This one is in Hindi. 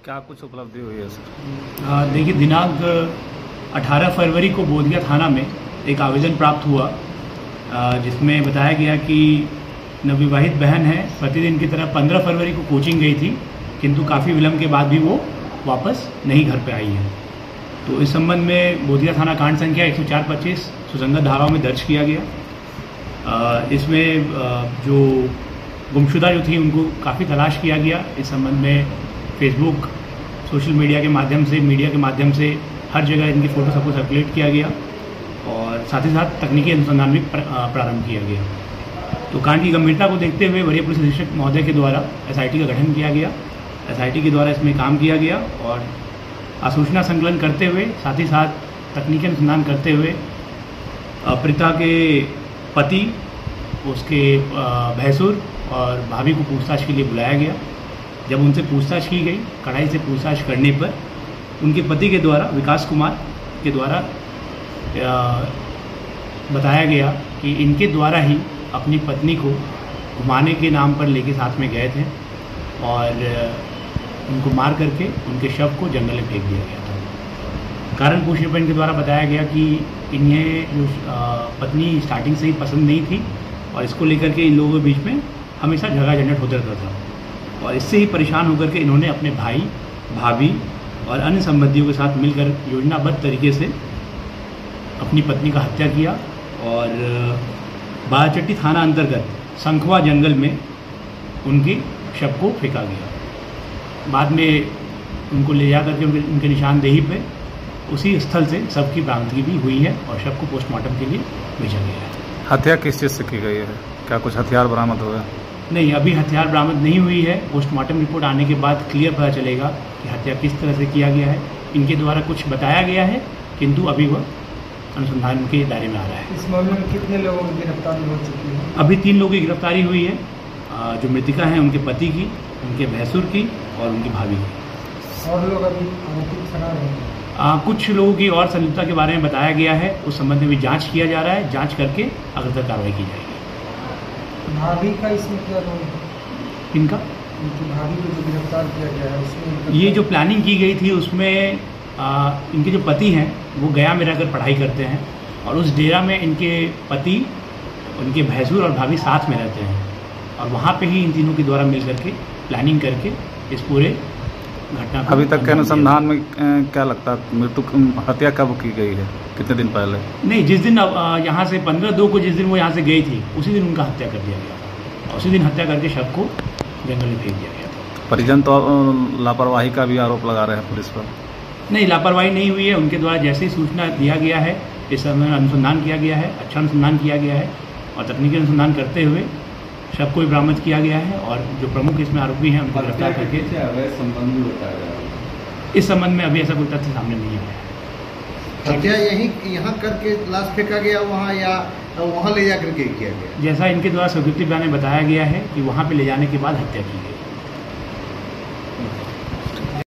क्या कुछ उपलब्धि हुई है सर? देखिए, दिनांक 18 फरवरी को बोधिया थाना में एक आवेदन प्राप्त हुआ जिसमें बताया गया कि नवविवाहित बहन है, प्रतिदिन की तरह 15 फरवरी को कोचिंग गई थी, किंतु काफ़ी विलम्ब के बाद भी वो वापस नहीं घर पे आई है। तो इस संबंध में बोधिया थाना कांड संख्या 104-25 सुसंगत धाराओं में दर्ज किया गया। इसमें जो गुमशुदा जो थी उनको काफ़ी तलाश किया गया। इस संबंध में फेसबुक, सोशल मीडिया के माध्यम से, मीडिया के माध्यम से हर जगह इनकी फ़ोटो सबको सर्कुलेट किया गया और साथ ही साथ तकनीकी अनुसंधान भी प्रारंभ किया गया। तो कांड की गंभीरता को देखते हुए वरीय पुलिस अधीक्षक महोदय के द्वारा एसआईटी का गठन किया गया। एसआईटी के द्वारा इसमें काम किया गया और आसूचना संकलन करते हुए साथ ही साथ तकनीकी अनुसंधान करते हुए पीड़िता के पति, उसके भैंसुर और भाभी को पूछताछ के लिए बुलाया गया। जब उनसे पूछताछ की गई, कड़ाई से पूछताछ करने पर उनके पति के द्वारा, विकास कुमार के द्वारा बताया गया कि इनके द्वारा ही अपनी पत्नी को घुमाने के नाम पर लेके साथ में गए थे और उनको मार करके उनके शव को जंगल में फेंक दिया गया था। कारण पूछने पर इनके द्वारा बताया गया कि इन्हें जो पत्नी स्टार्टिंग से ही पसंद नहीं थी और इसको लेकर के इन लोगों के बीच में हमेशा झगड़ा झंझट होता रहता था और इससे ही परेशान होकर के इन्होंने अपने भाई, भाभी और अन्य संबंधियों के साथ मिलकर योजनाबद्ध तरीके से अपनी पत्नी का हत्या किया और बाराचट्टी थाना अंतर्गत संखवा जंगल में उनके शव को फेंका गया। बाद में उनको ले जा करके उनके निशानदेही पे उसी स्थल से शव की बरामदगी भी हुई है और शव को पोस्टमार्टम के लिए भेजा गया है। हत्या किस चीज़ से की गई है? क्या कुछ हथियार बरामद हुआ? नहीं, अभी हथियार बरामद नहीं हुई है। पोस्टमार्टम रिपोर्ट आने के बाद क्लियर पता चलेगा कि हत्या किस तरह से किया गया है। इनके द्वारा कुछ बताया गया है, किंतु अभी वह अनुसंधान के दायरे में आ रहा है। इस मामले में कितने लोगों की गिरफ्तारी हो चुकी है? अभी 3 लोगों की गिरफ्तारी हुई है, जो मृतिका हैं उनके पति की, उनके भैंसुर की और उनकी भाभी की। और लोग अभी आरोपी फरार हैं। कुछ लोगों की और संलिप्तता के बारे में बताया गया है। उस संबंध में भी जांच किया जा रहा है। जांच करके अग्रतर कार्रवाई की जाएगी। भाभी का इसमें क्या रोल है? इनका उनकी भाभी को जो गिरफ्तार किया गया है उसमें ये जो प्लानिंग की गई थी उसमें इनके जो पति हैं वो गया में रहकर पढ़ाई करते हैं और उस डेरा में इनके पति, उनके भैंसुर और भाभी साथ में रहते हैं और वहाँ पे ही इन तीनों के द्वारा मिल करके प्लानिंग करके इस पूरे घटना को। अभी तक के अनुसंधान में क्या लगता है मृत्यु हत्या कब की गई है? कितने दिन पहले? नहीं, जिस दिन यहाँ से 15/2 को जिस दिन वो यहाँ से गई थी उसी दिन उनका हत्या कर दिया गया था और उसी दिन हत्या करके शव को जंगल में फेंक दिया गया था। परिजन तो लापरवाही का भी आरोप लगा रहे हैं पुलिस पर। नहीं, लापरवाही नहीं हुई है। उनके द्वारा जैसे ही सूचना दिया गया है, इस समय अनुसंधान किया गया है, अच्छा अनुसंधान किया गया है और तकनीकी अनुसंधान करते हुए शव को भी बरामद किया गया है और जो प्रमुख इसमें आरोपी हैं उनको गिरफ्तार करके इस संबंध में अभी ऐसा कोई तथ्य सामने नहीं आया है। हत्या यहाँ करके लाश फेंका गया वहाँ या वहाँ ले जा करके किया गया? जैसा इनके द्वारा स्वीकृति बयान में बताया गया है कि वहाँ पे ले जाने के बाद हत्या की गई।